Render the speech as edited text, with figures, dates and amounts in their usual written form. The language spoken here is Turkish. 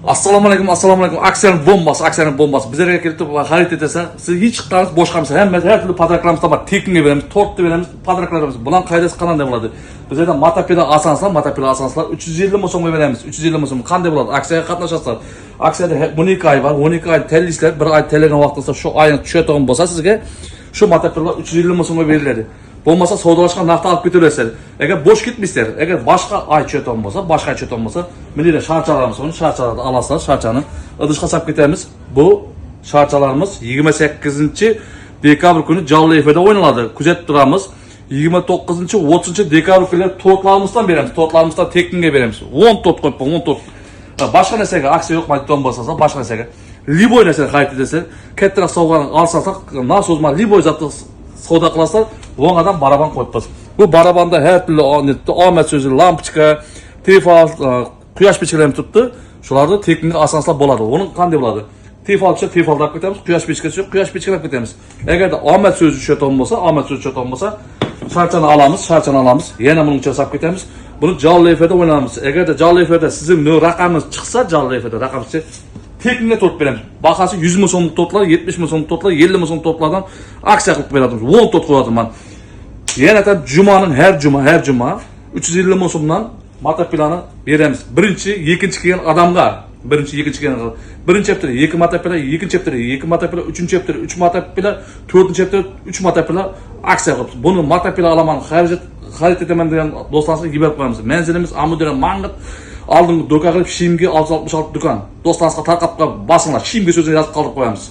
Assalomu alaykum. Aksiyanın bombası. Bizlarga kelib turib xarid etasa, siz hech chiqqansiz boshqa qilmasa, hamma har turli podraklarimiz bor. Tekinga beramiz, tortni beramiz, podraklarimiz. Bulan qaydasi qanday bo'ladi? Bizda motopeda asanslar 350 so'mga beramiz. 350 so'm qanday bo'ladi? Aksiyaga qatnashasizlar. Aksiyada 12 oy var. 12 oy tellisizlar. Bir oy tellegan vaqtinizda shu oyni tushadigan bo'lsa sizga shu motopedalar 350 so'mga beriladi. Bo'lmasa savdolashgan naqd olib ketaverasizlar. Agar bo'sh ketmaysizlar, agar boshqa oy tushadigan bo'lsa, milliylar sharchalarimiz, uni sharchalarni alasizlar, sharchani idishga solib ketamiz. Bu sharchalarimiz 28-dekabr kuni jonli efirda o'ynaladi. Kuzatib turamiz. 29-30 dekabr kuni tortlarimizdan beramiz. Tortlarimizdan tekinga beramiz. 10 tort qo'yib, 10 tort. Boshqa narsaga aksiya yo'q, mayton bo'lsa, boshqa narsaga liboy narsalar xarid etasiz. Kattaroq sovg'ani olsangiz, nasozma liboy zatni savdo qilasizlar, vo'ngadan baraban qo'yibmiz. Bu barabanda har turli omad so'zi, lampochka, tefal, quyosh pechkalarni turibdi. Shularni tekinga asanslar bo'ladi. Uni qanday bo'ladi? Tefalcha tefaldan ketamiz, quyosh pechkasi quyosh pechkalab ketamiz. Agarda omad so'zi tushadigan bo'lsa, sharchani olamiz. Yana buni chasab ketamiz. Buni jonli efirda o'ynaymiz. Agarda jonli efirda sizning raqamingiz chiqsa, jonli efirda raqamingiz tekinga torт beramiz. Bahası 100 ming so'mlik tortlar, 70 ming so'mlik tortlar, 50 ming so'mlik tortlardan aksiya qilib beramiz. 10 tort qo'yadim men. Yana da jumaning har juma 350 ming so'mdan motopedani beramiz. Birinchi, ikkinchi kelgan odamga, birinchi haftada 2 motopeda, ikkinchi haftada 2 motopeda, uchinchi haftada 3 motopeda, to'rtinchi haftada 3 motopeda aksiya qilibmiz. Buni motopeda olaman xarid etaman degan do'stlarimizga yuborib qo'yamiz. Manzilimiz Amudira Mang'it aldığım doka qilib Shimga 666 do'kon. Do'stlaringizga tarqatib basinglar. Shimga so'zini yozib qoldirib qo'yamiz.